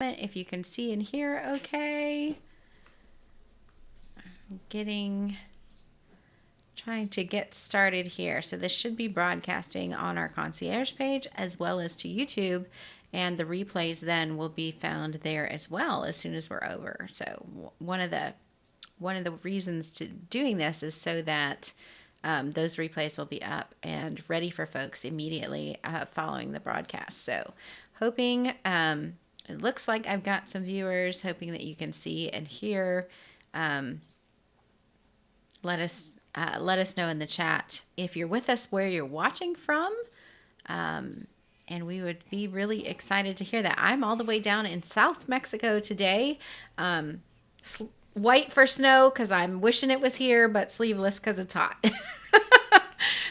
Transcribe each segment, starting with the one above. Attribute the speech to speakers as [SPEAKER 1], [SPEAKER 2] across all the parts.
[SPEAKER 1] if you can see and hear okay. I'm trying to get started here. So this should be broadcasting on our concierge page as well as to YouTube, and the replays then will be found there as well as soon as we're over. So one of the reasons to doing this is so that those replays will be up and ready for folks immediately following the broadcast. So hoping, it looks like I've got some viewers, hoping that you can see and hear. Let us know in the chat if you're with us, where you're watching from. And we would be really excited to hear that. I'm all the way down in South Mexico today. White for snow because I'm wishing it was here, but sleeveless because it's hot.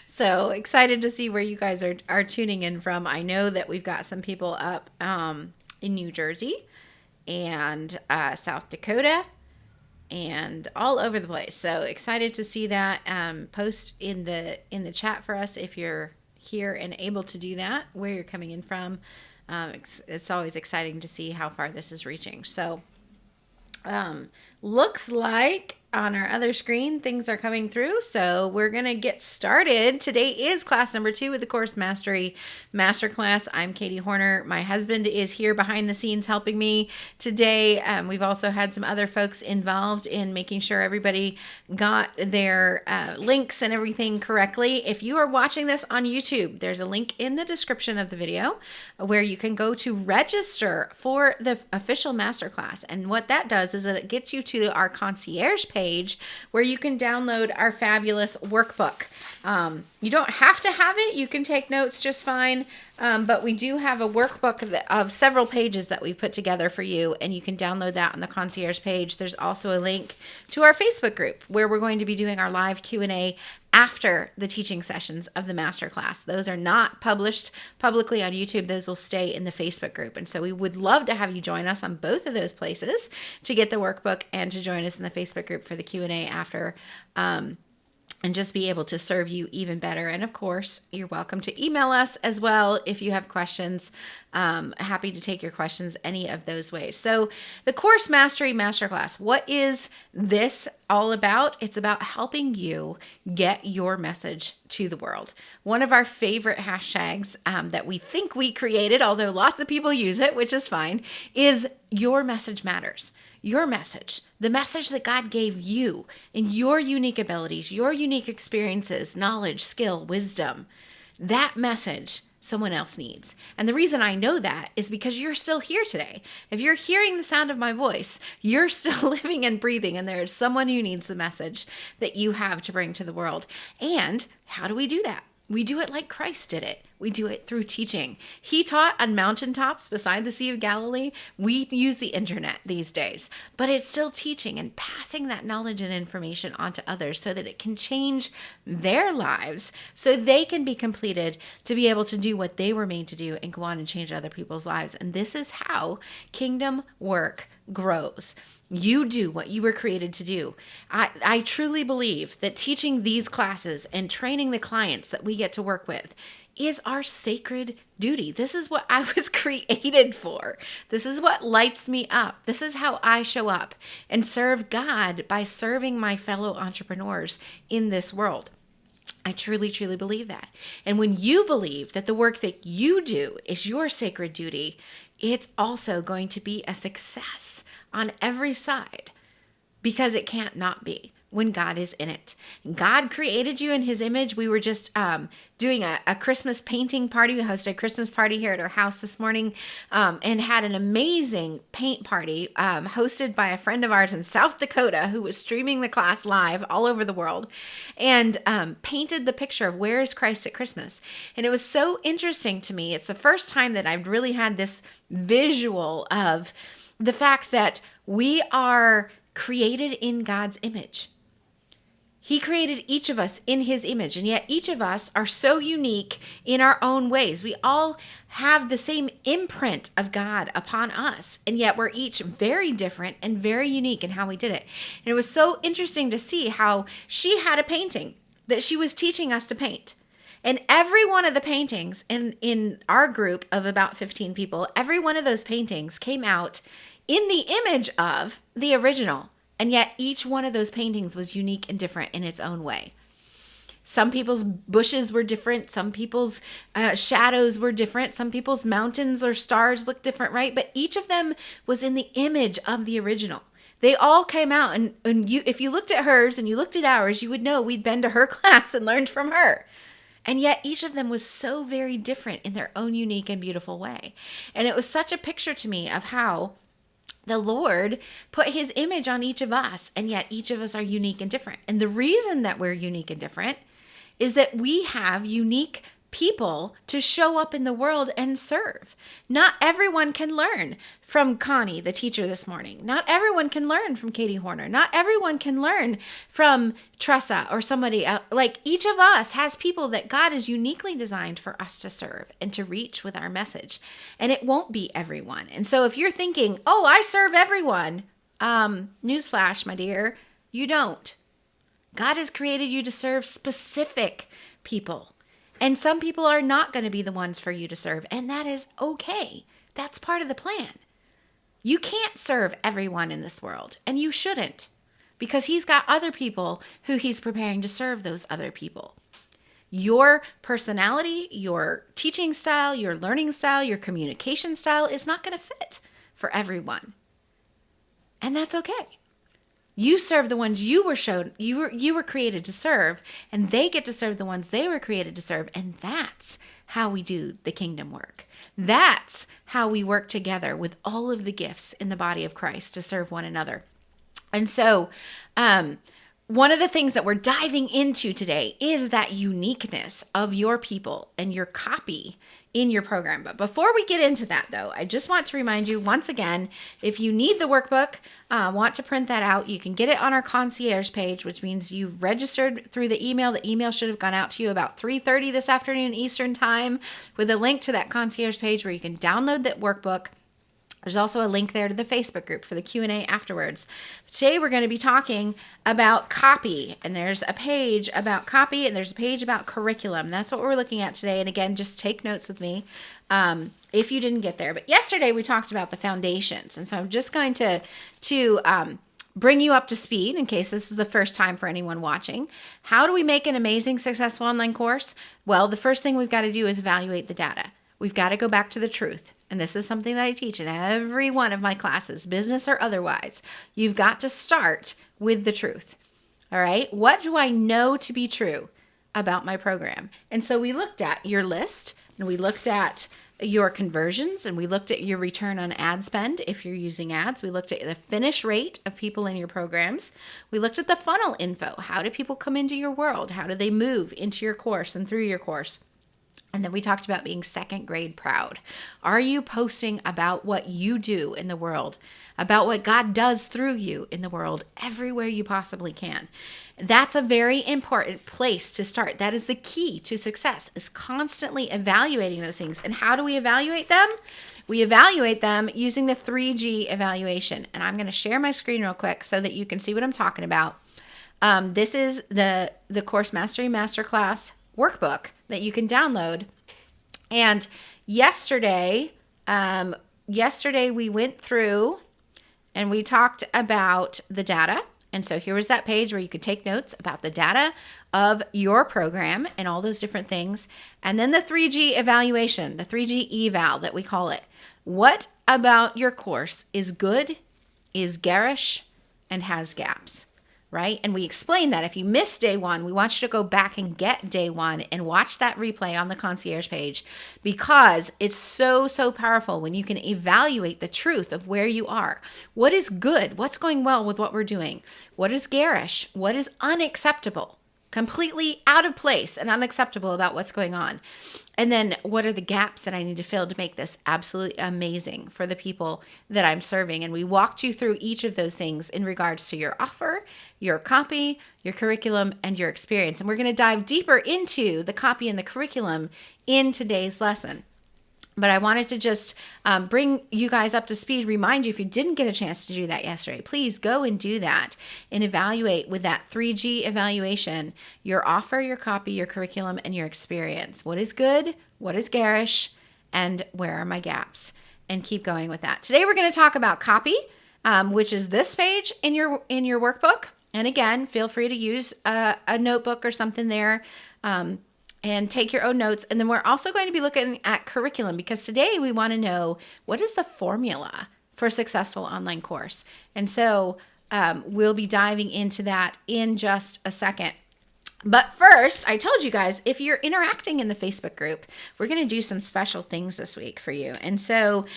[SPEAKER 1] So excited to see where you guys are tuning in from. I know that we've got some people up in New Jersey and South Dakota and all over the place. So excited to see that. Post in the chat for us if you're here and able to do that, where you're coming in from. It's always exciting to see how far this is reaching. So looks like on our other screen things are coming through, so we're gonna get started. Today is class number 2 with the Course Mastery Masterclass. I'm Katie Horner. My husband is here behind the scenes helping me today. We've also had some other folks involved in making sure everybody got their links and everything correctly. If you are watching this on YouTube, there's a link in the description of the video where you can go to register for the official masterclass. And what that does is that it gets you to our concierge page where you can download our fabulous workbook. You don't have to have it. You can take notes just fine. But we do have a workbook of several pages that we've put together for you, and you can download that on the concierge page. There's also a link to our Facebook group where we're going to be doing our live Q&A after the teaching sessions of the masterclass. Those are not published publicly on YouTube. Those will stay in the Facebook group. And so we would love to have you join us on both of those places to get the workbook and to join us in the Facebook group for the Q&A after, and just be able to serve you even better. And of course, you're welcome to email us as well if you have questions. Happy to take your questions any of those ways. So the Course Mastery Masterclass, what is this all about? It's about helping you get your message to the world. One of our favorite hashtags that we think we created, although lots of people use it, which is fine, is your message matters. Your message, the message that God gave you and your unique abilities, your unique experiences, knowledge, skill, wisdom, that message someone else needs. And the reason I know that is because you're still here today. If you're hearing the sound of my voice, you're still living and breathing, and there is someone who needs the message that you have to bring to the world. And how do we do that? We do it like Christ did it. We do it through teaching. He taught on mountaintops beside the Sea of Galilee. We use the internet these days, but it's still teaching and passing that knowledge and information on to others so that it can change their lives, so they can be completed to be able to do what they were made to do and go on and change other people's lives. And this is how kingdom work grows. You do what you were created to do. I truly believe that teaching these classes and training the clients that we get to work with is our sacred duty. This is what I was created for. This is what lights me up. This is how I show up and serve God by serving my fellow entrepreneurs in this world. I truly, truly believe that. And when you believe that the work that you do is your sacred duty, it's also going to be a success on every side, because it can't not be when God is in it. God created you in his image. We were just doing a Christmas painting party. We hosted a Christmas party here at our house this morning and had an amazing paint party hosted by a friend of ours in South Dakota who was streaming the class live all over the world, and painted the picture of where is Christ at Christmas. And it was so interesting to me. It's the first time that I've really had this visual of the fact that we are created in God's image. He created each of us in his image, and yet each of us are so unique in our own ways. We all have the same imprint of God upon us, and yet we're each very different and very unique in how we did it. And it was so interesting to see how she had a painting that she was teaching us to paint. And every one of the paintings in our group of about 15 people, every one of those paintings came out in the image of the original. And yet each one of those paintings was unique and different in its own way. Some people's bushes were different. Some people's shadows were different. Some people's mountains or stars looked different, right? But each of them was in the image of the original. They all came out, and you, if you looked at hers and you looked at ours, you would know we'd been to her class and learned from her. And yet each of them was so very different in their own unique and beautiful way. And it was such a picture to me of how the Lord put his image on each of us, and yet each of us are unique and different. And the reason that we're unique and different is that we have unique people to show up in the world and serve. Not everyone can learn from Connie, the teacher this morning. Not everyone can learn from Katie Horner. Not everyone can learn from Tressa or somebody else. Like, each of us has people that God has uniquely designed for us to serve and to reach with our message. And it won't be everyone. And so if you're thinking, oh, I serve everyone, newsflash, my dear, you don't. God has created you to serve specific people. And some people are not going to be the ones for you to serve. And that is okay. That's part of the plan. You can't serve everyone in this world. And you shouldn't. Because he's got other people who he's preparing to serve those other people. Your personality, your teaching style, your learning style, your communication style is not going to fit for everyone. And that's okay. You serve the ones you were created to serve, and they get to serve the ones they were created to serve. And that's how we do the kingdom work. That's how we work together with all of the gifts in the body of Christ to serve one another. And so, one of the things that we're diving into today is that uniqueness of your people and your copy in your program. But before we get into that, though, I just want to remind you once again, if you need the workbook, want to print that out, you can get it on our concierge page, which means you've registered through the email. The email should have gone out to you about 3:30 this afternoon Eastern time with a link to that concierge page where you can download that workbook. There's also a link there to the Facebook group for the Q&A afterwards. Today we're going to be talking about copy, and there's a page about copy and there's a page about curriculum. That's what we're looking at today. And again, just take notes with me if you didn't get there. But yesterday we talked about the foundations, and so I'm just going to bring you up to speed in case this is the first time for anyone watching. How do we make an amazing, successful online course? Well, the first thing we've got to do is evaluate the data. We've got to go back to the truth. And this is something that I teach in every one of my classes, business or otherwise. You've got to start with the truth. All right? What do I know to be true about my program? And so we looked at your list, and we looked at your conversions, and we looked at your return on ad spend if you're using ads. We looked at the finish rate of people in your programs. We looked at the funnel info. How do people come into your world? How do they move into your course and through your course? And then we talked about being second grade proud. Are you posting about what you do in the world, about what God does through you in the world everywhere you possibly can? That's a very important place to start. That is the key to success, is constantly evaluating those things. And how do we evaluate them? We evaluate them using the 3G evaluation. And I'm going to share my screen real quick so that you can see what I'm talking about. This is the Course Mastery Masterclass workbook that you can download. And yesterday we went through and we talked about the data. And so here was that page where you could take notes about the data of your program and all those different things. And then the 3G evaluation, the 3G eval that we call it. What about your course is good, is garish, and has gaps? Right? And we explain that if you missed day one, we want you to go back and get day one and watch that replay on the concierge page, because it's so powerful when you can evaluate the truth of where you are. What is good? What's going well with what we're doing? What is garish? What is unacceptable? Completely out of place and unacceptable about what's going on. And then what are the gaps that I need to fill to make this absolutely amazing for the people that I'm serving? And we walked you through each of those things in regards to your offer, your copy, your curriculum, and your experience. And we're going to dive deeper into the copy and the curriculum in today's lesson. But I wanted to just bring you guys up to speed, remind you if you didn't get a chance to do that yesterday, please go and do that and evaluate with that 3G evaluation, your offer, your copy, your curriculum, and your experience. What is good? What is garish? And where are my gaps? And keep going with that. Today we're going to talk about copy, which is this page in your workbook. And again, feel free to use a notebook or something there. And take your own notes. And then we're also going to be looking at curriculum, because today we want to know, what is the formula for a successful online course? And so we'll be diving into that in just a second. But first, I told you guys, if you're interacting in the Facebook group, we're going to do some special things this week for you. And so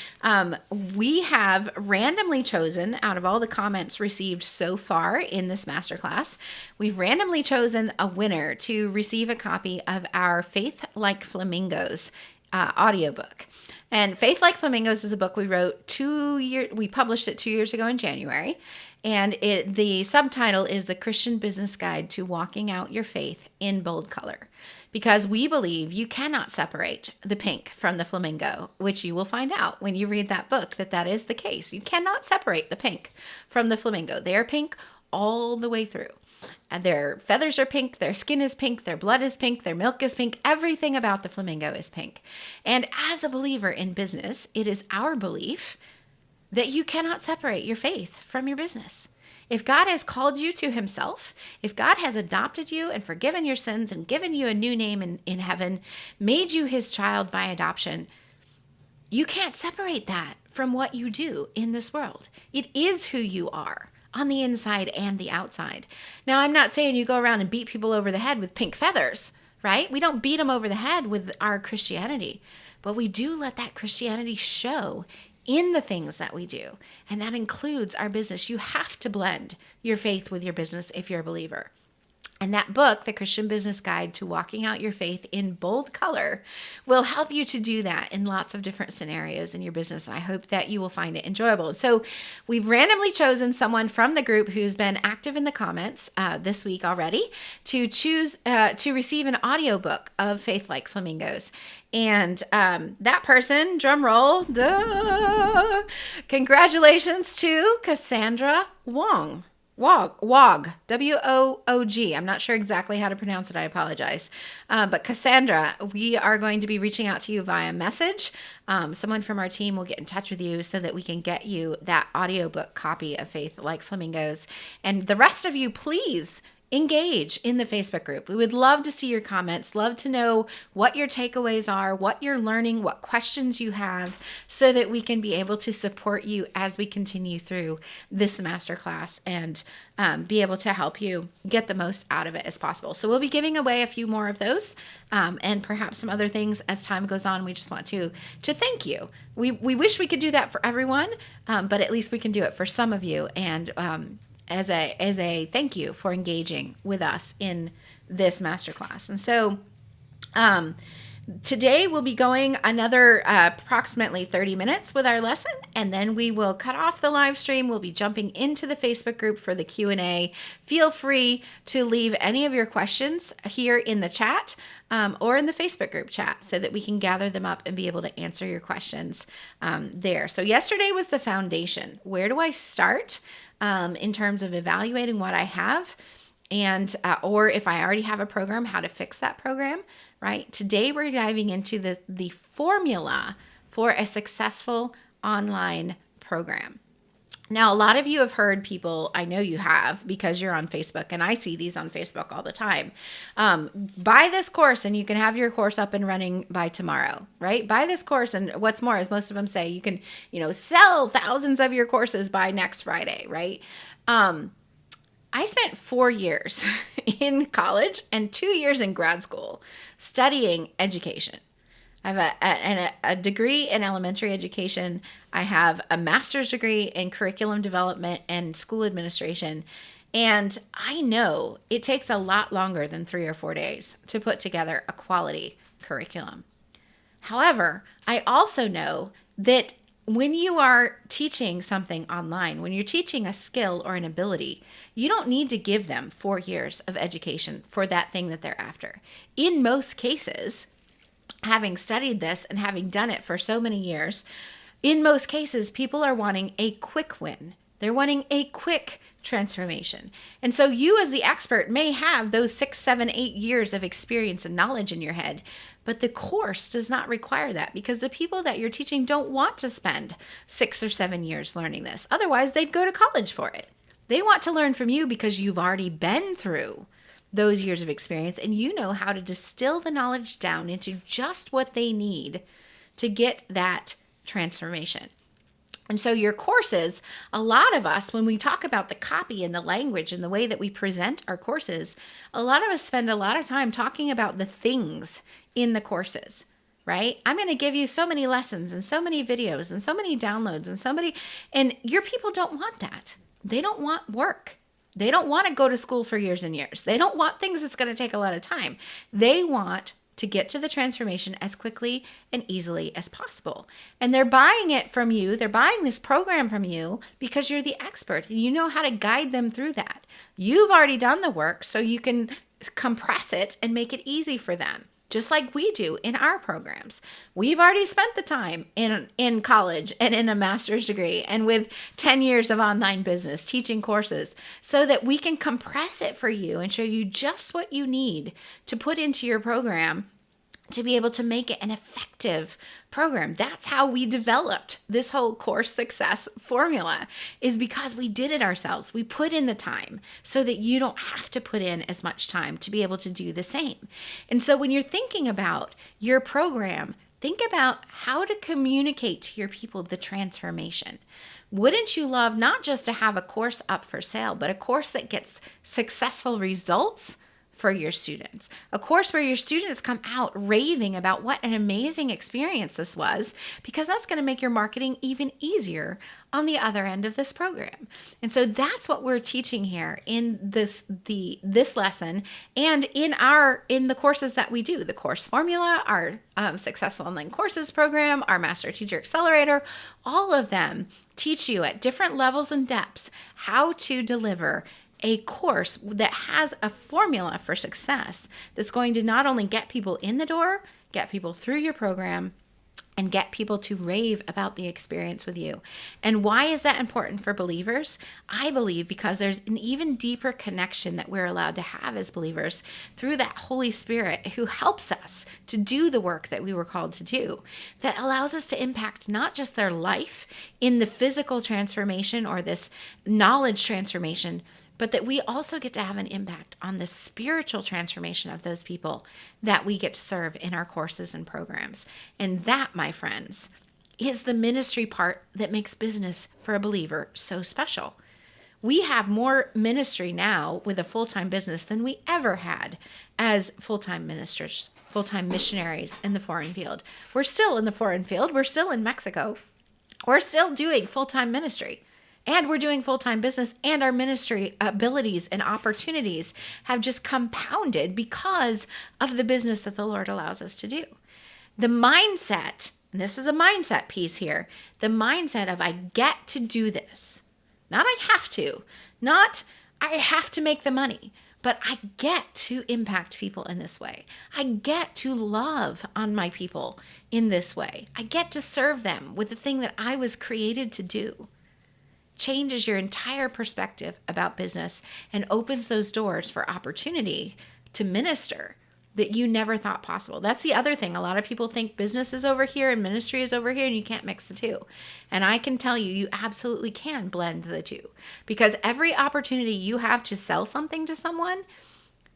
[SPEAKER 1] we have randomly chosen, out of all the comments received so far in this masterclass, we've randomly chosen a winner to receive a copy of our Faith Like Flamingos audiobook. And Faith Like Flamingos is a book we wrote we published it 2 years ago in January. And the subtitle is The Christian Business Guide to Walking Out Your Faith in Bold Color. Because we believe you cannot separate the pink from the flamingo, which you will find out when you read that book, that is the case. You cannot separate the pink from the flamingo. They are pink all the way through. And their feathers are pink, their skin is pink, their blood is pink, their milk is pink. Everything about the flamingo is pink. And as a believer in business, it is our belief that you cannot separate your faith from your business. If God has called you to himself, if God has adopted you and forgiven your sins and given you a new name in heaven, made you his child by adoption, you can't separate that from what you do in this world. It is who you are on the inside and the outside. Now, I'm not saying you go around and beat people over the head with pink feathers, right? We don't beat them over the head with our Christianity, but we do let that Christianity show in the things that we do. And that includes our business. You have to blend your faith with your business if you're a believer. And that book, The Christian Business Guide to Walking Out Your Faith in Bold Color, will help you to do that in lots of different scenarios in your business. I hope that you will find it enjoyable. So we've randomly chosen someone from the group who's been active in the comments this week already to choose to receive an audiobook of Faith Like Flamingos. And that person, drum roll, congratulations to Cassandra Wong. Woog, W-O-O-G. I'm not sure exactly how to pronounce it. I apologize. But Cassandra, we are going to be reaching out to you via message. Someone from our team will get in touch with you so that we can get you that audiobook copy of Faith Like Flamingos. And the rest of you, please engage in the Facebook group. We would love to see your comments, love to know what your takeaways are, what you're learning, what questions you have, so that we can be able to support you as we continue through this masterclass and be able to help you get the most out of it as possible. So we'll be giving away a few more of those and perhaps some other things as time goes on. We just want to thank you. We wish we could do that for everyone, but at least we can do it for some of you. And as a thank you for engaging with us in this masterclass. And so today we'll be going another approximately 30 minutes with our lesson, and then we will cut off the live stream. We'll be jumping into the Facebook group for the Q&A. Feel free to leave any of your questions here in the chat or in the Facebook group chat so that we can gather them up and be able to answer your questions there. So yesterday was the foundation. Where do I start in terms of evaluating what I have, and or if I already have a program, how to fix that program, right? Today we're diving into the formula for a successful online program. Now, a lot of you have heard people, I know you have because you're on Facebook, and I see these on Facebook all the time. Buy this course and you can have your course up and running by tomorrow, right? Buy this course, and what's more, as most of them say, you can, sell thousands of your courses by next Friday, right? I spent 4 years in college and 2 years in grad school studying education. I have a degree in elementary education. I have a master's degree in curriculum development and school administration. And I know it takes a lot longer than 3 or 4 days to put together a quality curriculum. However, I also know that when you are teaching something online, when you're teaching a skill or an ability, you don't need to give them 4 years of education for that thing that they're after. In most cases, having studied this and having done it for so many years, in most cases, people are wanting a quick win. They're wanting a quick transformation. And so you as the expert may have those 6, 7, 8 years of experience and knowledge in your head, but the course does not require that, because the people that you're teaching don't want to spend 6 or 7 years learning this. Otherwise, they'd go to college for it. They want to learn from you because you've already been through those years of experience and you know how to distill the knowledge down into just what they need to get that transformation. And so your courses, a lot of us, when we talk about the copy and the language and the way that we present our courses, a lot of us spend a lot of time talking about the things in the courses, right? I'm going to give you so many lessons and so many videos and so many downloads and your people don't want that. They don't want work. They don't want to go to school for years and years. They don't want things that's going to take a lot of time. They want to get to the transformation as quickly and easily as possible. And they're buying it from you. They're buying this program from you because you're the expert and you know how to guide them through that. You've already done the work, so you can compress it and make it easy for them. Just like we do in our programs. We've already spent the time in college and in a master's degree and with 10 years of online business teaching courses so that we can compress it for you and show you just what you need to put into your program to be able to make it an effective program. That's how we developed this whole course success formula, is because we did it ourselves. We put in the time so that you don't have to put in as much time to be able to do the same. And so when you're thinking about your program, think about how to communicate to your people the transformation. Wouldn't you love not just to have a course up for sale, but a course that gets successful results for your students? A course where your students come out raving about what an amazing experience this was, because that's going to make your marketing even easier on the other end of this program. And so that's what we're teaching here in this lesson and in the courses that we do. The course formula, our Successful Online Courses program, our Master Teacher Accelerator, all of them teach you at different levels and depths how to deliver a course that has a formula for success that's going to not only get people in the door, get people through your program, and get people to rave about the experience with you. And why is that important for believers? I believe because there's an even deeper connection that we're allowed to have as believers through that Holy Spirit who helps us to do the work that we were called to do, that allows us to impact not just their life in the physical transformation or this knowledge transformation, but that we also get to have an impact on the spiritual transformation of those people that we get to serve in our courses and programs. And that, my friends, is the ministry part that makes business for a believer so special. We have more ministry now with a full-time business than we ever had as full-time ministers, full-time missionaries in the foreign field. We're still in the foreign field. We're still in Mexico. We're still doing full-time ministry. And we're doing full-time business, and our ministry abilities and opportunities have just compounded because of the business that the Lord allows us to do. The mindset, and this is a mindset piece here, the mindset of I get to do this. Not I have to, not I have to make the money, but I get to impact people in this way. I get to love on my people in this way. I get to serve them with the thing that I was created to do. Changes your entire perspective about business and opens those doors for opportunity to minister that you never thought possible. That's the other thing. A lot of people think business is over here and ministry is over here, and you can't mix the two. And I can tell you, you absolutely can blend the two, because every opportunity you have to sell something to someone,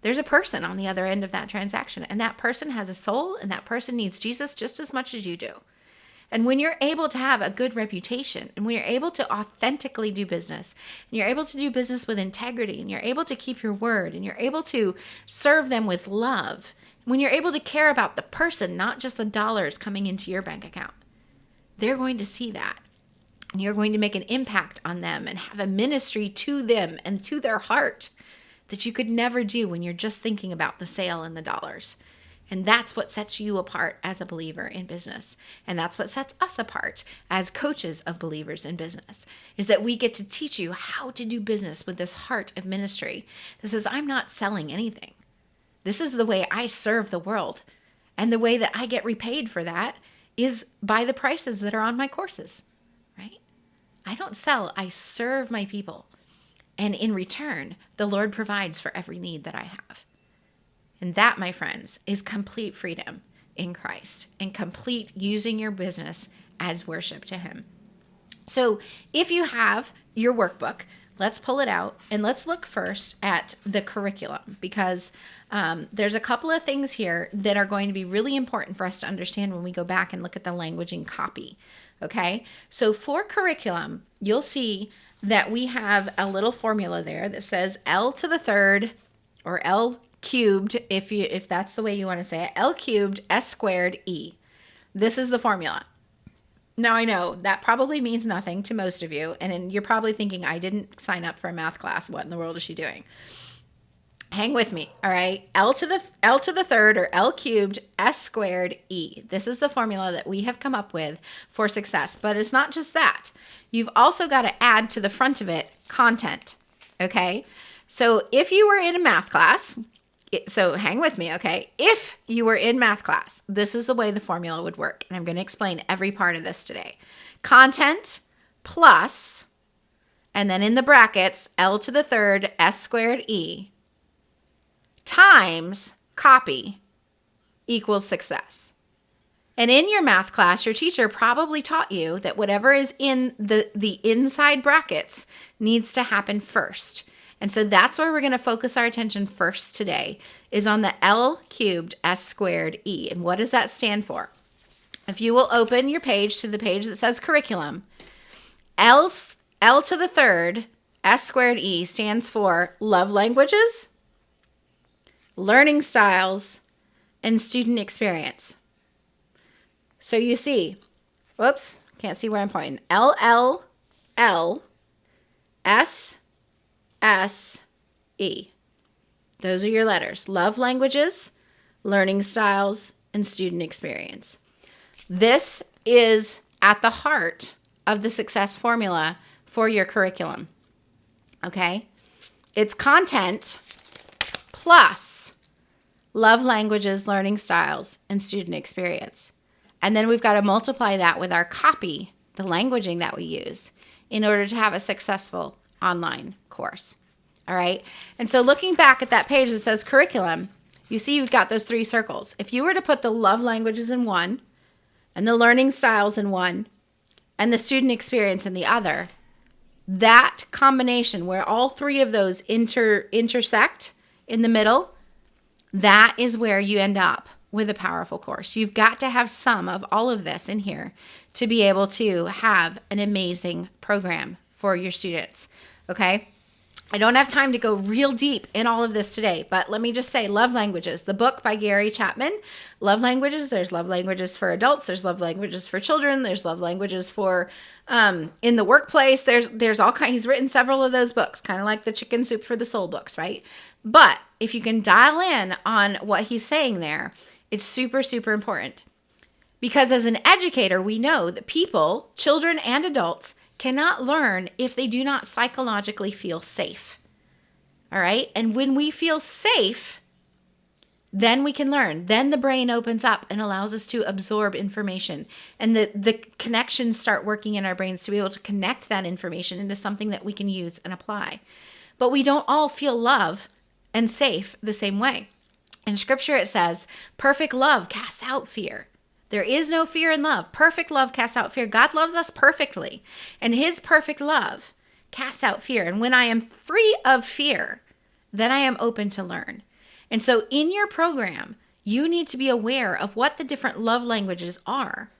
[SPEAKER 1] there's a person on the other end of that transaction, and that person has a soul, and that person needs Jesus just as much as you do. And when you're able to have a good reputation, and when you're able to authentically do business, and you're able to do business with integrity, and you're able to keep your word, and you're able to serve them with love, when you're able to care about the person, not just the dollars coming into your bank account, they're going to see that. And you're going to make an impact on them and have a ministry to them and to their heart that you could never do when you're just thinking about the sale and the dollars. And that's what sets you apart as a believer in business. And that's what sets us apart as coaches of believers in business, is that we get to teach you how to do business with this heart of ministry that says, I'm not selling anything. This is the way I serve the world. And the way that I get repaid for that is by the prices that are on my courses, right? I don't sell, I serve my people. And in return, the Lord provides for every need that I have. And that, my friends, is complete freedom in Christ and complete using your business as worship to Him. So if you have your workbook, let's pull it out and let's look first at the curriculum, because there's a couple of things here that are going to be really important for us to understand when we go back and look at the languaging copy. Okay, so for curriculum, you'll see that we have a little formula there that says L to the third, or L cubed, if that's the way you want to say it, L cubed S squared E. This is the formula. Now, I know that probably means nothing to most of you, and you're probably thinking, I didn't sign up for a math class. What in the world is she doing? Hang with me, all right? L to the third, or L cubed S squared E. This is the formula that we have come up with for success. But it's not just that. You've also got to add to the front of it content, okay? So if you were in a math class, so hang with me, okay? If you were in math class, this is the way the formula would work. And I'm going to explain every part of this today. Content plus, and then in the brackets, L to the third S squared E, times copy equals success. And in your math class, your teacher probably taught you that whatever is in the inside brackets needs to happen first. And so that's where we're going to focus our attention first today, is on the L cubed S squared E. And what does that stand for? If you will open your page to the page that says curriculum, L to the third S squared E stands for love languages, learning styles, and student experience. So you see, whoops, can't see where I'm pointing. L, L, L, S, S, E. Those are your letters. Love languages, learning styles, and student experience. This is at the heart of the success formula for your curriculum. Okay? It's content plus love languages, learning styles, and student experience. And then we've got to multiply that with our copy, the languaging that we use, in order to have a successful online course. All right. And so looking back at that page that says curriculum, you see you've got those three circles. If you were to put the love languages in one, and the learning styles in one, and the student experience in the other, that combination where all three of those intersect in the middle, that is where you end up with a powerful course. You've got to have some of all of this in here to be able to have an amazing program for your students. Okay? I don't have time to go real deep in all of this today, but let me just say Love Languages, the book by Gary Chapman. Love Languages, there's love languages for adults, there's love languages for children, there's love languages for in the workplace. There's all kinds. He's written several of those books, kind of like the Chicken Soup for the Soul books, right? But if you can dial in on what he's saying there, it's super, super important. Because as an educator, we know that people, children and adults, cannot learn if they do not psychologically feel safe. All right? And when we feel safe, then we can learn. Then the brain opens up and allows us to absorb information. And the connections start working in our brains to be able to connect that information into something that we can use and apply. But we don't all feel love and safe the same way. In Scripture, it says, perfect love casts out fear. There is no fear in love. Perfect love casts out fear. God loves us perfectly, and His perfect love casts out fear. And when I am free of fear, then I am open to learn. And so in your program, you need to be aware of what the different love languages are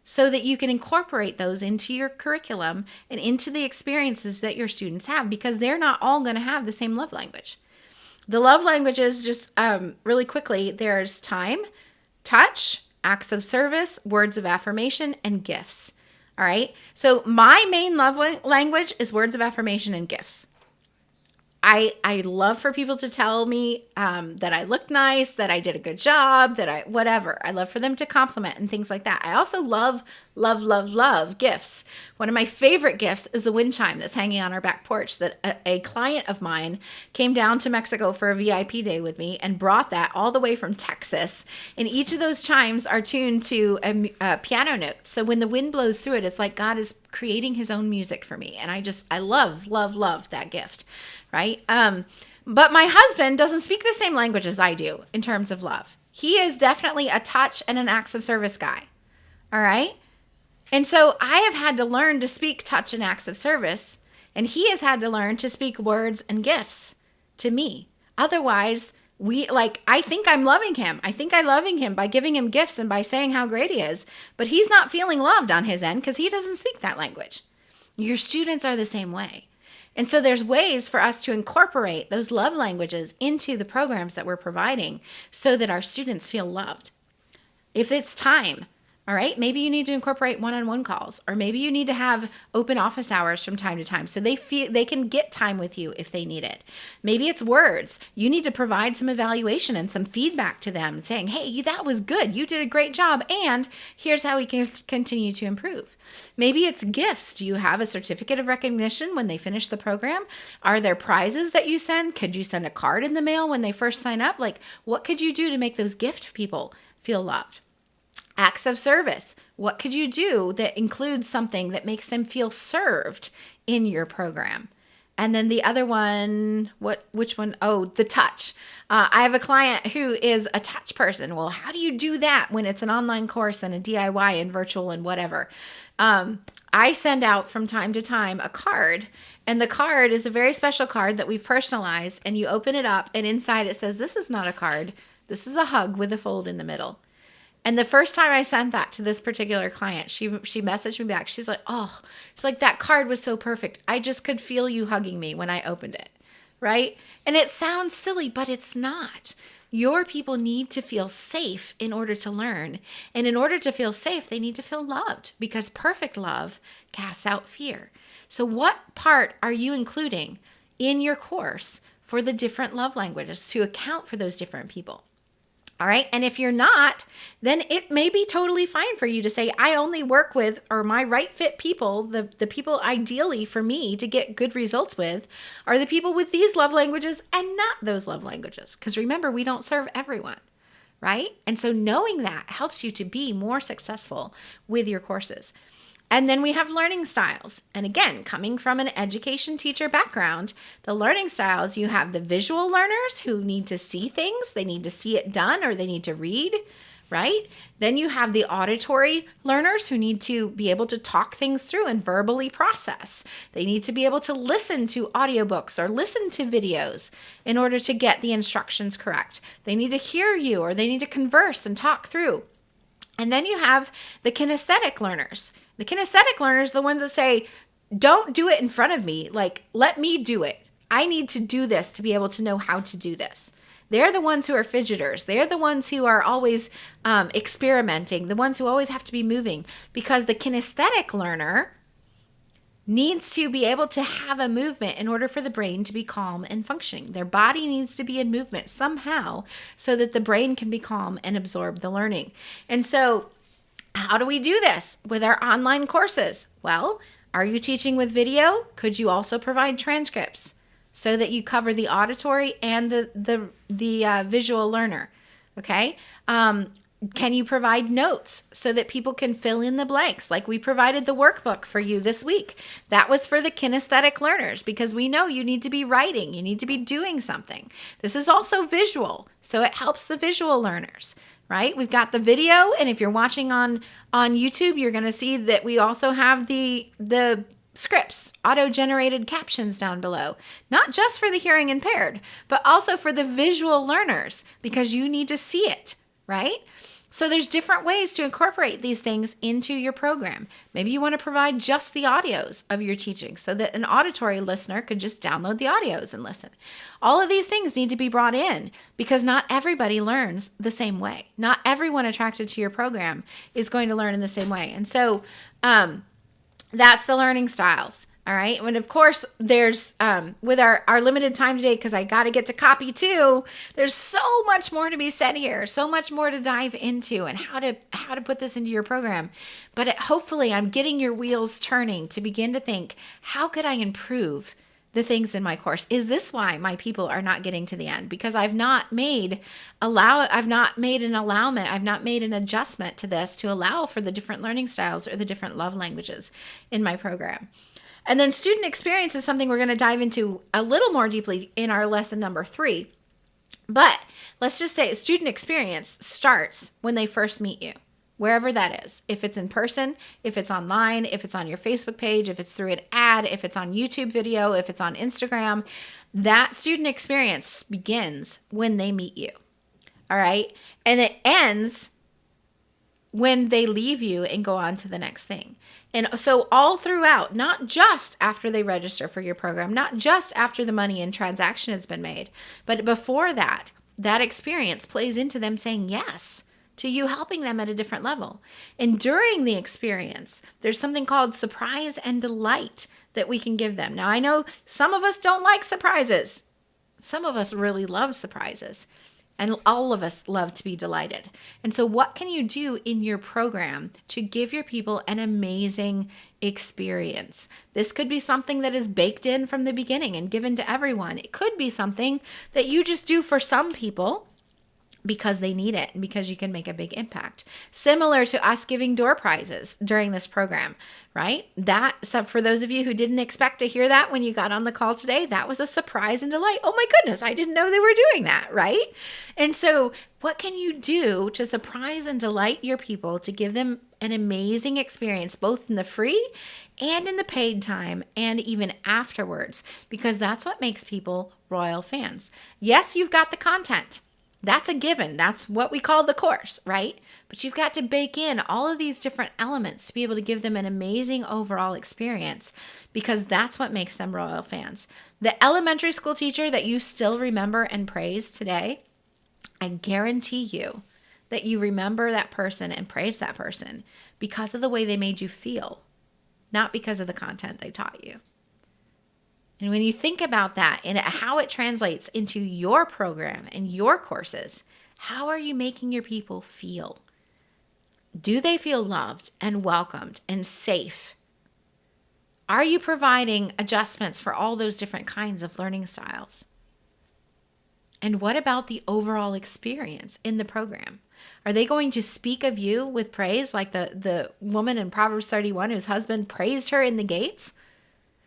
[SPEAKER 1] so that you can incorporate those into your curriculum and into the experiences that your students have, because they're not all going to have the same love language. The love languages, just really quickly, there's time, touch, acts of service, words of affirmation, and gifts. All right. So my main love language is words of affirmation and gifts. I love for people to tell me that I look nice, that I did a good job, whatever. I love for them to compliment and things like that. I also love love, love, love gifts. One of my favorite gifts is the wind chime that's hanging on our back porch that a client of mine came down to Mexico for a VIP day with me and brought that all the way from Texas. And each of those chimes are tuned to a piano note. So when the wind blows through it, it's like God is creating his own music for me. And I love, love, love that gift, right? But my husband doesn't speak the same language as I do in terms of love. He is definitely a touch and an acts of service guy. All right. And so I have had to learn to speak touch and acts of service, and he has had to learn to speak words and gifts to me. Otherwise, I think I'm loving him. I think I'm loving him by giving him gifts and by saying how great he is, but he's not feeling loved on his end because he doesn't speak that language. Your students are the same way. And so there's ways for us to incorporate those love languages into the programs that we're providing so that our students feel loved. If it's time, all right, maybe you need to incorporate one-on-one calls, or maybe you need to have open office hours from time to time so they can get time with you if they need it. Maybe it's words. You need to provide some evaluation and some feedback to them saying, hey, that was good. You did a great job. And here's how we can continue to improve. Maybe it's gifts. Do you have a certificate of recognition when they finish the program? Are there prizes that you send? Could you send a card in the mail when they first sign up? Like, what could you do to make those gift people feel loved? Acts of service. What could you do that includes something that makes them feel served in your program? And then the other one, which one? Oh, the touch. I have a client who is a touch person. Well, how do you do that when it's an online course and a DIY and virtual and whatever? I send out from time to time a card, and the card is a very special card that we've personalized, and you open it up and inside it says, this is not a card. This is a hug with a fold in the middle. And the first time I sent that to this particular client, she messaged me back. She's like, oh, it's like that card was so perfect. I just could feel you hugging me when I opened it, right? And it sounds silly, but it's not. Your people need to feel safe in order to learn. And in order to feel safe, they need to feel loved, because perfect love casts out fear. So what part are you including in your course for the different love languages to account for those different people? All right. And if you're not, then it may be totally fine for you to say, I only work with, or my right fit people, the people ideally for me to get good results with are the people with these love languages and not those love languages. Because remember, we don't serve everyone. Right. And so knowing that helps you to be more successful with your courses. And then we have learning styles. And again, coming from an education teacher background, the learning styles, you have the visual learners who need to see things. They need to see it done, or they need to read, right? Then you have the auditory learners who need to be able to talk things through and verbally process. They need to be able to listen to audiobooks or listen to videos in order to get the instructions correct. They need to hear you, or they need to converse and talk through. And then you have the kinesthetic learners. The kinesthetic learners, the ones that say, don't do it in front of me. Like, let me do it. I need to do this to be able to know how to do this. They're the ones who are fidgeters. They're the ones who are always experimenting, the ones who always have to be moving, because the kinesthetic learner needs to be able to have a movement in order for the brain to be calm and functioning. Their body needs to be in movement somehow so that the brain can be calm and absorb the learning. And so how do we do this with our online courses? Well, are you teaching with video? Could you also provide transcripts so that you cover the auditory and the visual learner? Okay. Can you provide notes so that people can fill in the blanks? Like we provided the workbook for you this week. That was for the kinesthetic learners, because we know you need to be writing. You need to be doing something. This is also visual, so it helps the visual learners. Right? We've got the video, and if you're watching on YouTube, you're going to see that we also have the scripts, auto-generated captions down below, not just for the hearing impaired, but also for the visual learners, because you need to see it, right? So there's different ways to incorporate these things into your program. Maybe you want to provide just the audios of your teaching so that an auditory listener could just download the audios and listen. All of these things need to be brought in, because not everybody learns the same way. Not everyone attracted to your program is going to learn in the same way. And so that's the learning styles. All right. And of course, there's with our limited time today, because I got to get to copy too, there's so much more to be said here, so much more to dive into and how to put this into your program. But hopefully I'm getting your wheels turning to begin to think, how could I improve the things in my course? Is this why my people are not getting to the end? Because I've not made an allowment, I've not made an adjustment to this to allow for the different learning styles or the different love languages in my program. And then student experience is something we're going to dive into a little more deeply in our lesson number 3. But let's just say student experience starts when they first meet you, wherever that is. If it's in person, if it's online, if it's on your Facebook page, if it's through an ad, if it's on YouTube video, if it's on Instagram, that student experience begins when they meet you. All right. And it ends when they leave you and go on to the next thing. And so all throughout, not just after they register for your program, not just after the money and transaction has been made, but before that, that experience plays into them saying yes to you helping them at a different level. And during the experience, there's something called surprise and delight that we can give them. Now, I know some of us don't like surprises. Some of us really love surprises. And all of us love to be delighted. And so what can you do in your program to give your people an amazing experience? This could be something that is baked in from the beginning and given to everyone. It could be something that you just do for some people because they need it and because you can make a big impact. Similar to us giving door prizes during this program, right? So for those of you who didn't expect to hear that when you got on the call today, that was a surprise and delight. Oh my goodness, I didn't know they were doing that, right? And so what can you do to surprise and delight your people to give them an amazing experience, both in the free and in the paid time and even afterwards? Because that's what makes people royal fans. Yes, you've got the content. That's a given. That's what we call the course, right? But you've got to bake in all of these different elements to be able to give them an amazing overall experience, because that's what makes them royal fans. The elementary school teacher that you still remember and praise today, I guarantee you that you remember that person and praise that person because of the way they made you feel, not because of the content they taught you. And when you think about that and how it translates into your program and your courses, how are you making your people feel? Do they feel loved and welcomed and safe? Are you providing adjustments for all those different kinds of learning styles? And what about the overall experience in the program? Are they going to speak of you with praise like the woman in Proverbs 31 whose husband praised her in the gates?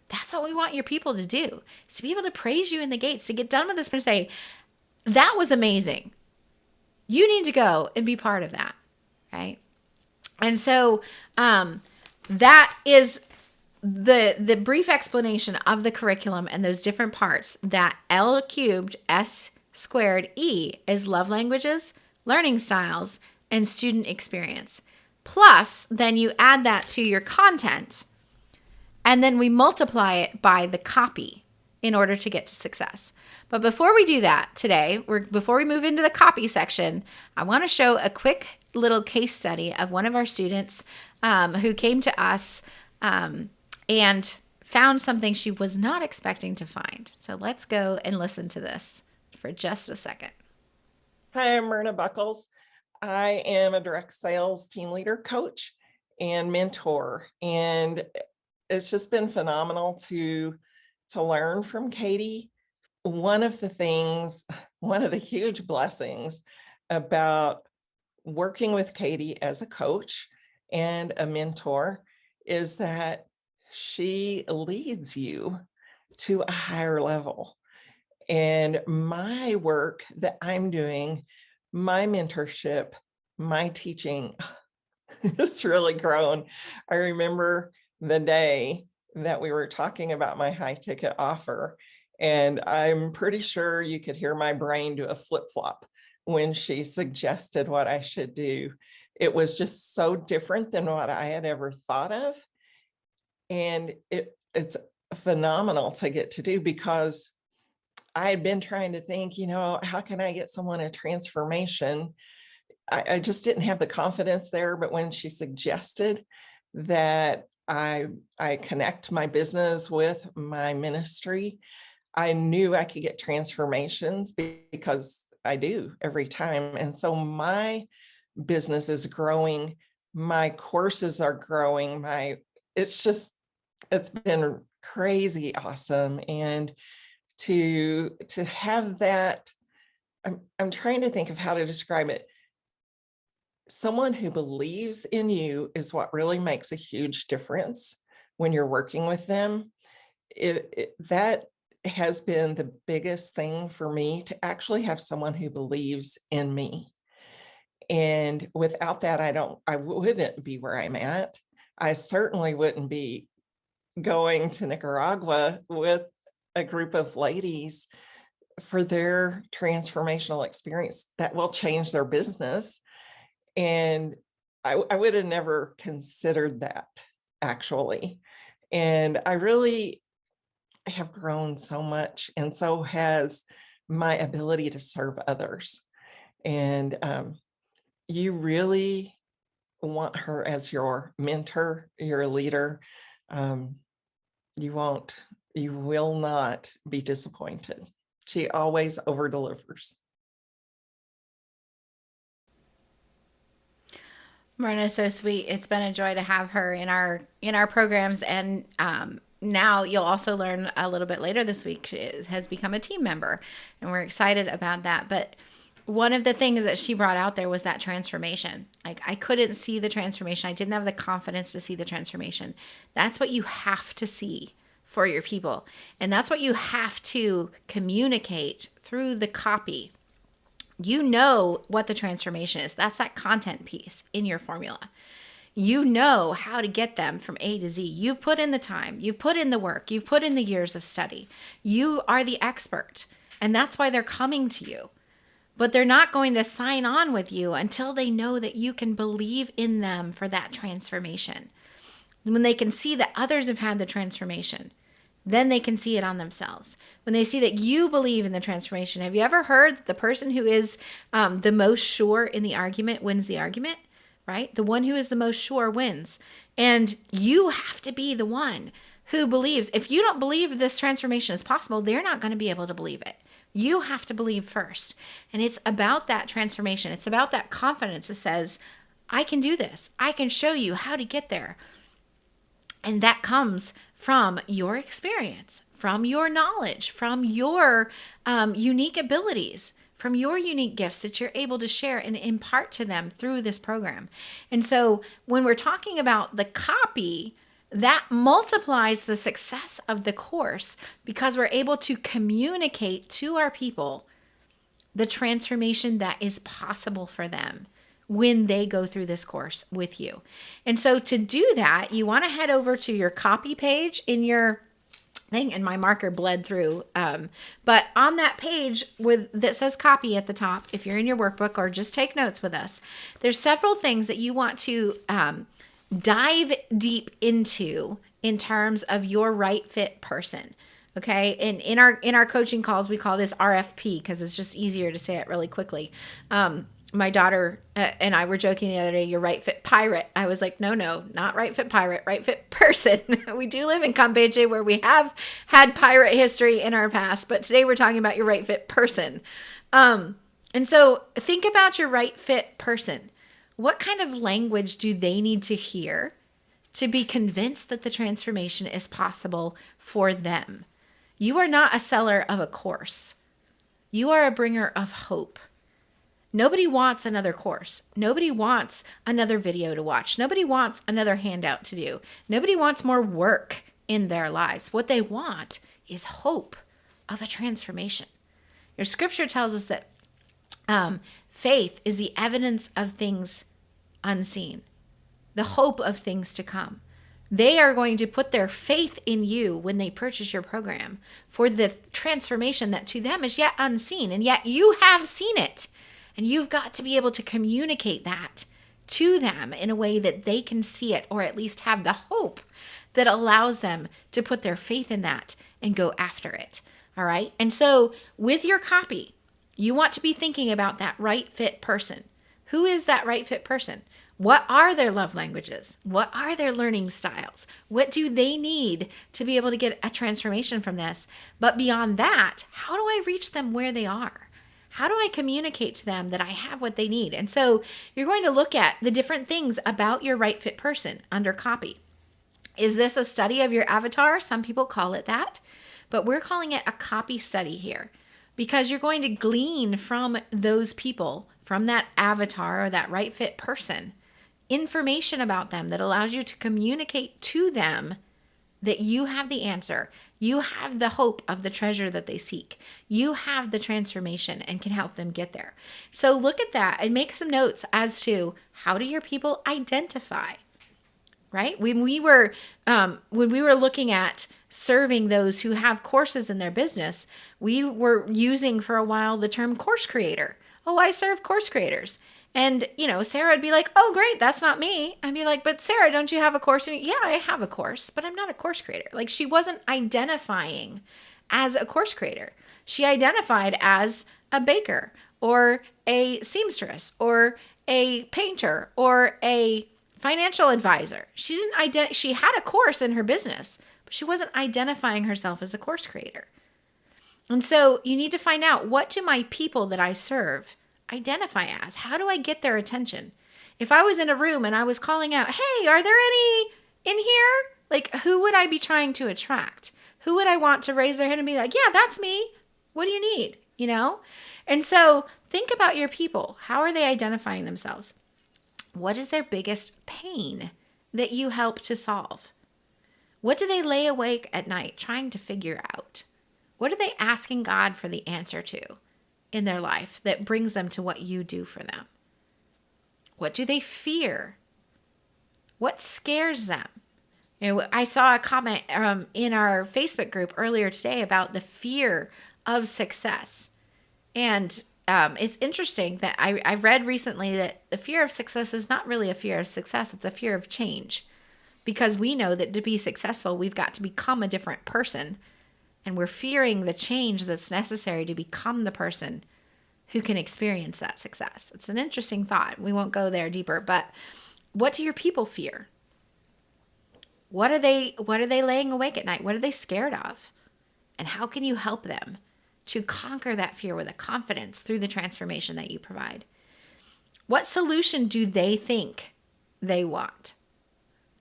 [SPEAKER 1] That's what we want your people to do, is to be able to praise you in the gates, to get done with this and say, that was amazing. You need to go and be part of that, right? And so that is the brief explanation of the curriculum and those different parts. That L cubed S squared E is love languages, learning styles, and student experience. Plus, then you add that to your content, and then we multiply it by the copy in order to get to success. But before we do that today, before we move into the copy section, I want to show a quick little case study of one of our students who came to us and found something she was not expecting to find. So let's go and listen to this for just a second.
[SPEAKER 2] Hi, I'm Myrna Buckles. I am a direct sales team leader, coach, and mentor. And it's just been phenomenal to learn from Katie. One of the huge blessings about working with Katie as a coach and a mentor is that she leads you to a higher level. And my work that I'm doing, my mentorship, my teaching, it's really grown. I remember the day that we were talking about my high ticket offer, and I'm pretty sure you could hear my brain do a flip-flop when she suggested what I should do. It was just so different than what I had ever thought of. And it's phenomenal to get to do, because I had been trying to think, how can I get someone a transformation? I just didn't have the confidence there. But when she suggested that I connect my business with my ministry. I knew I could get transformations because I do every time. And so my business is growing. My courses are growing. It's been crazy awesome. And to have that, I'm trying to think of how to describe it. Someone who believes in you is what really makes a huge difference when you're working with them. That has been the biggest thing for me, to actually have someone who believes in me. And without that, I wouldn't be where I'm at. I certainly wouldn't be going to Nicaragua with a group of ladies for their transformational experience that will change their business. And I would have never considered that, actually. And I really have grown so much, and so has my ability to serve others. And you really want her as your mentor, your leader. Um, you will not be disappointed. She always over delivers.
[SPEAKER 1] Myrna's so sweet. It's been a joy to have her in our programs, and now you'll also learn a little bit later this week, she has become a team member, and we're excited about that. But one of the things that she brought out there was that transformation. Like, I couldn't see the transformation. I didn't have the confidence to see the transformation. That's what you have to see for your people, and that's what you have to communicate through the copy. You know what the transformation is. That's that content piece in your formula. You know how to get them from A to Z. You've put in the time, you've put in the work, you've put in the years of study. You are the expert, and that's why they're coming to you. But they're not going to sign on with you until they know that you can believe in them for that transformation. When they can see that others have had the transformation, then they can see it on themselves. When they see that you believe in the transformation. Have you ever heard that the person who is the most sure in the argument wins the argument, right? The one who is the most sure wins. And you have to be the one who believes. If you don't believe this transformation is possible, they're not going to be able to believe it. You have to believe first. And it's about that transformation. It's about that confidence that says, I can do this. I can show you how to get there. And that comes from your experience, from your knowledge, from your unique abilities, from your unique gifts that you're able to share and impart to them through this program. And so when we're talking about the copy, that multiplies the success of the course, because we're able to communicate to our people the transformation that is possible for them when they go through this course with you. And so to do that, you want to head over to your copy page in your thing, and my marker bled through. But on that page that says copy at the top, if you're in your workbook or just take notes with us, there's several things that you want to dive deep into in terms of your right fit person. Okay. And in our coaching calls, we call this RFP because it's just easier to say it really quickly. My daughter and I were joking the other day, you're right fit pirate. I was like, no, not right fit pirate, right fit person. We do live in Campeche where we have had pirate history in our past, but today we're talking about your right fit person. And so think about your right fit person. What kind of language do they need to hear to be convinced that the transformation is possible for them? You are not a seller of a course. You are a bringer of hope. Nobody wants another course. Nobody wants another video to watch. Nobody wants another handout to do. Nobody wants more work in their lives. What they want is hope of a transformation. Your scripture tells us that faith is the evidence of things unseen, the hope of things to come. They are going to put their faith in you when they purchase your program for the transformation that to them is yet unseen, and yet you have seen it. And you've got to be able to communicate that to them in a way that they can see it, or at least have the hope that allows them to put their faith in that and go after it. All right. And so with your copy, you want to be thinking about that right fit person. Who is that right fit person? What are their love languages? What are their learning styles? What do they need to be able to get a transformation from this? But beyond that, how do I reach them where they are? How do I communicate to them that I have what they need? And so you're going to look at the different things about your right fit person under copy. Is this a study of your avatar? Some people call it that, but we're calling it a copy study here because you're going to glean from those people, from that avatar or that right fit person, information about them that allows you to communicate to them that you have the answer. You have the hope of the treasure that they seek. You have the transformation and can help them get there. So look at that and make some notes as to how do your people identify, right? When we were looking at serving those who have courses in their business, we were using for a while the term course creator. Oh, I serve course creators. And, Sarah would be like, oh, great, that's not me. I'd be like, but Sarah, don't you have a course? And yeah, I have a course, but I'm not a course creator. Like, she wasn't identifying as a course creator. She identified as a baker or a seamstress or a painter or a financial advisor. She had a course in her business, but she wasn't identifying herself as a course creator. And so you need to find out, what do my people that I serve identify as? How do I get their attention? If I was in a room and I was calling out, hey, are there any in here? Like, who would I be trying to attract? Who would I want to raise their hand and be like, yeah, that's me. What do you need? And so think about your people. How are they identifying themselves? What is their biggest pain that you help to solve? What do they lay awake at night trying to figure out? What are they asking God for the answer to in their life that brings them to what you do for them? What do they fear? What scares them? I saw a comment in our Facebook group earlier today about the fear of success. And it's interesting that I read recently that the fear of success is not really a fear of success. It's a fear of change, because we know that to be successful, we've got to become a different person. And we're fearing the change that's necessary to become the person who can experience that success. It's an interesting thought. We won't go there deeper, but what do your people fear? What are they laying awake at night? What are they scared of? And how can you help them to conquer that fear with a confidence through the transformation that you provide? What solution do they think they want?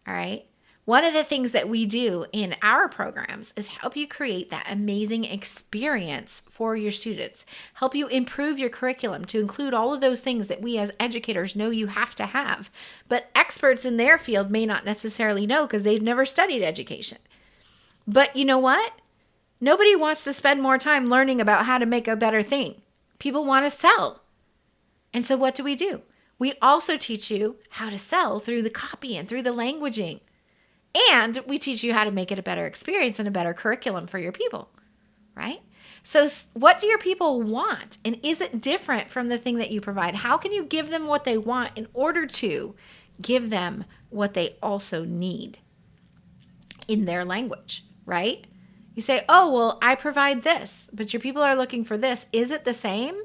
[SPEAKER 1] All right. One of the things that we do in our programs is help you create that amazing experience for your students, help you improve your curriculum to include all of those things that we as educators know you have to have, but experts in their field may not necessarily know because they've never studied education. But you know what? Nobody wants to spend more time learning about how to make a better thing. People want to sell. And so what do? We also teach you how to sell through the copy and through the languaging. And we teach you how to make it a better experience and a better curriculum for your people, right? So what do your people want? And is it different from the thing that you provide? How can you give them what they want in order to give them what they also need in their language, right? You say, oh, well, I provide this, but your people are looking for this. Is it the same?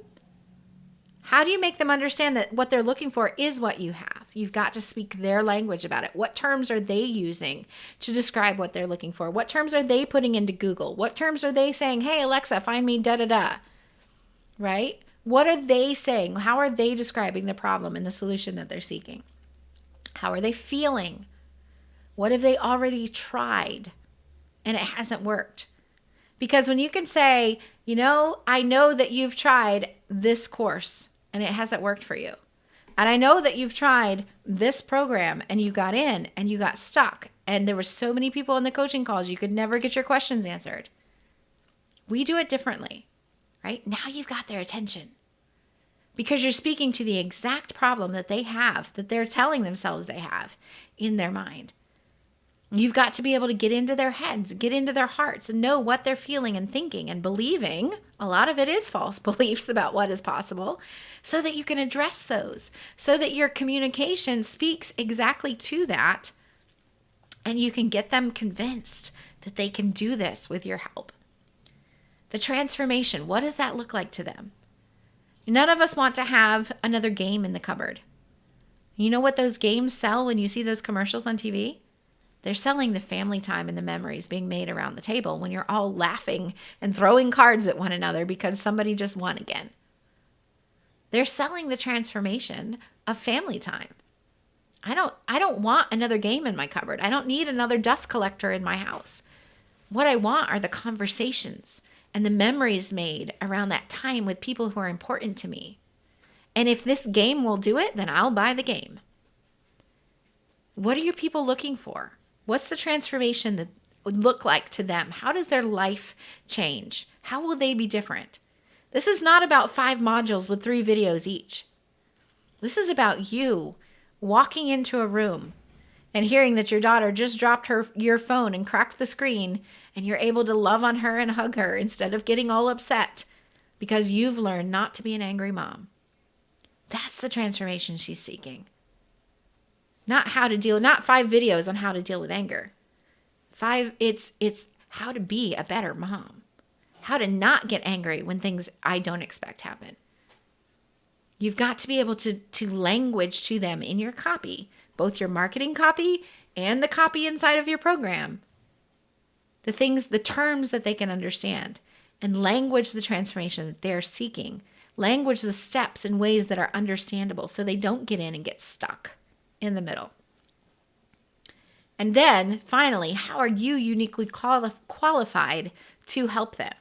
[SPEAKER 1] How do you make them understand that what they're looking for is what you have? You've got to speak their language about it. What terms are they using to describe what they're looking for? What terms are they putting into Google? What terms are they saying, hey, Alexa, find me da-da-da, right? What are they saying? How are they describing the problem and the solution that they're seeking? How are they feeling? What have they already tried and it hasn't worked? Because when you can say, I know that you've tried this course and it hasn't worked for you. And I know that you've tried this program and you got in and you got stuck. And there were so many people in the coaching calls, you could never get your questions answered. We do it differently, right? Now you've got their attention because you're speaking to the exact problem that they have, that they're telling themselves they have in their mind. You've got to be able to get into their heads, get into their hearts, and know what they're feeling and thinking and believing. A lot of it is false beliefs about what is possible, so that you can address those, so that your communication speaks exactly to that, and you can get them convinced that they can do this with your help. The transformation, what does that look like to them? None of us want to have another game in the cupboard. You know what those games sell when you see those commercials on TV? They're selling the family time and the memories being made around the table when you're all laughing and throwing cards at one another because somebody just won again. They're selling the transformation of family time. I don't want another game in my cupboard. I don't need another dust collector in my house. What I want are the conversations and the memories made around that time with people who are important to me. And if this game will do it, then I'll buy the game. What are your people looking for? What's the transformation that would look like to them? How does their life change? How will they be different? This is not about 5 modules with 3 videos each. This is about you walking into a room and hearing that your daughter just dropped your phone and cracked the screen, and you're able to love on her and hug her instead of getting all upset because you've learned not to be an angry mom. That's the transformation she's seeking. Not 5 videos on how to deal with anger. It's how to be a better mom. How to not get angry when things I don't expect happen. You've got to be able to language to them in your copy, both your marketing copy and the copy inside of your program, the terms that they can understand, and language the transformation that they're seeking. Language the steps in ways that are understandable so they don't get in and get stuck in the middle. And then finally, how are you uniquely qualified to help them?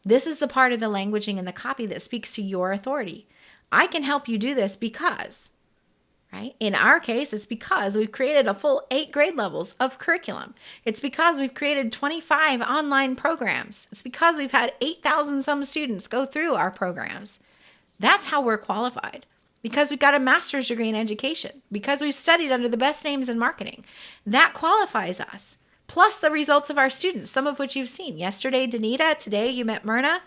[SPEAKER 1] This is the part of the languaging and the copy that speaks to your authority. I can help you do this because, right? In our case, it's because we've created a full 8 grade levels of curriculum. It's because we've created 25 online programs. It's because we've had 8,000 some students go through our programs. That's how we're qualified. Because we've got a master's degree in education. Because we've studied under the best names in marketing. That qualifies us. Plus the results of our students, some of which you've seen. Yesterday, Danita. Today, you met Myrna.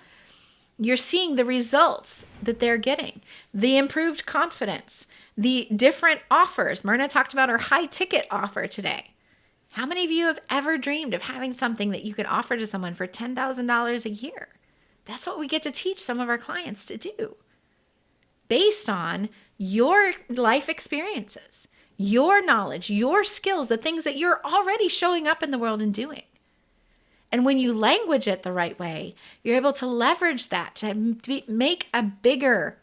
[SPEAKER 1] You're seeing the results that they're getting. The improved confidence. The different offers. Myrna talked about her high ticket offer today. How many of you have ever dreamed of having something that you could offer to someone for $10,000 a year? That's what we get to teach some of our clients to do. Based on your life experiences, your knowledge, your skills, the things that you're already showing up in the world and doing. And when you language it the right way, you're able to leverage that to make a bigger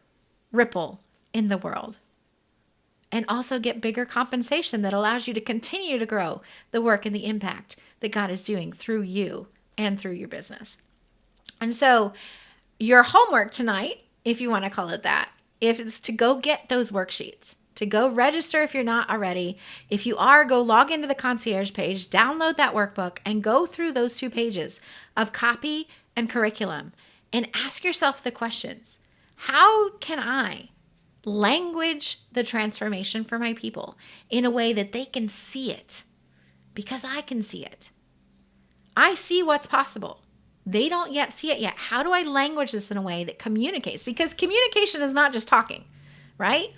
[SPEAKER 1] ripple in the world. And also get bigger compensation that allows you to continue to grow the work and the impact that God is doing through you and through your business. And so your homework tonight, if you want to call it that, if it's to go get those worksheets, to go register if you're not already. If you are, go log into the concierge page, download that workbook, and go through those 2 pages of copy and curriculum and ask yourself the questions. How can I language the transformation for my people in a way that they can see it? Because I can see it. I see what's possible. They don't yet see it yet. How do I language this in a way that communicates? Because communication is not just talking, right?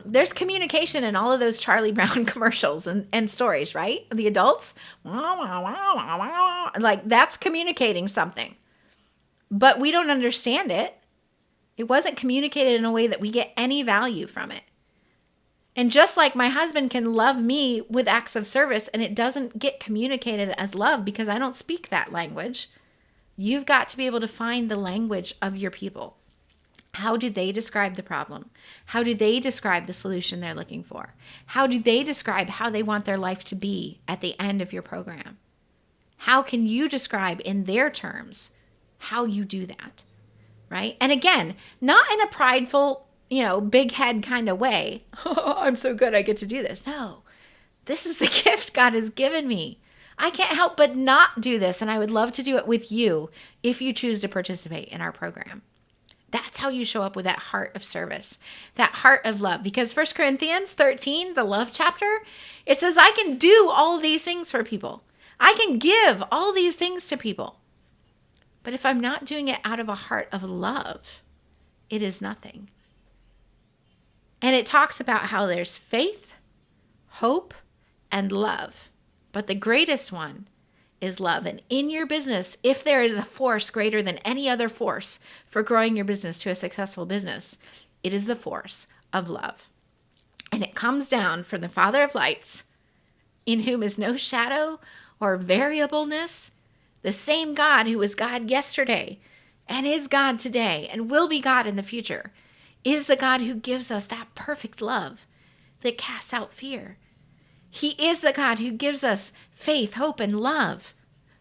[SPEAKER 1] There's communication in all of those Charlie Brown commercials and stories, right? The adults, like that's communicating something. But we don't understand it. It wasn't communicated in a way that we get any value from it. And just like my husband can love me with acts of service and it doesn't get communicated as love because I don't speak that language, you've got to be able to find the language of your people. How do they describe the problem? How do they describe the solution they're looking for? How do they describe how they want their life to be at the end of your program? How can you describe in their terms how you do that, right? And again, not in a prideful, big head kind of way. Oh, I'm so good, I get to do this. No, this is the gift God has given me. I can't help but not do this, and I would love to do it with you if you choose to participate in our program. That's how you show up with that heart of service, that heart of love. Because 1 Corinthians 13, the love chapter, it says, I can do all these things for people. I can give all these things to people. But if I'm not doing it out of a heart of love, it is nothing. And it talks about how there's faith, hope, and love. But the greatest one is love. And in your business, if there is a force greater than any other force for growing your business to a successful business, it is the force of love. And it comes down from the Father of lights, in whom is no shadow or variableness, the same God who was God yesterday and is God today and will be God in the future, is the God who gives us that perfect love that casts out fear. He is the God who gives us faith, hope, and love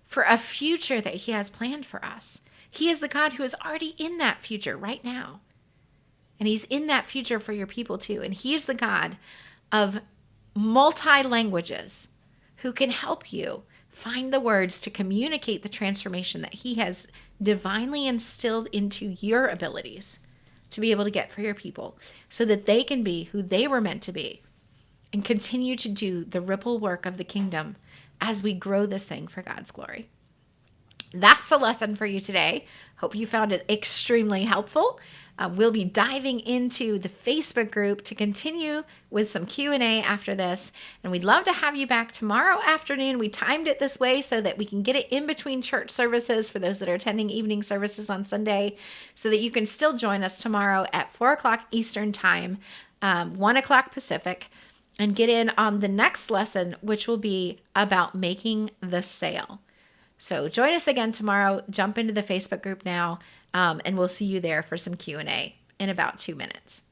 [SPEAKER 1] for a future that He has planned for us. He is the God who is already in that future right now. And He's in that future for your people too. And He is the God of multi languages who can help you find the words to communicate the transformation that He has divinely instilled into your abilities to be able to get for your people so that they can be who they were meant to be and continue to do the ripple work of the kingdom as we grow this thing for God's glory. That's the lesson for you today. Hope you found it extremely helpful. We'll be diving into the Facebook group to continue with some Q&A after this. And we'd love to have you back tomorrow afternoon. We timed it this way so that we can get it in between church services for those that are attending evening services on Sunday, so that you can still join us tomorrow at 4 o'clock Eastern Time, 1 o'clock Pacific, and get in on the next lesson, which will be about making the sale. So join us again tomorrow. Jump into the Facebook group now, and we'll see you there for some Q&A in about 2 minutes.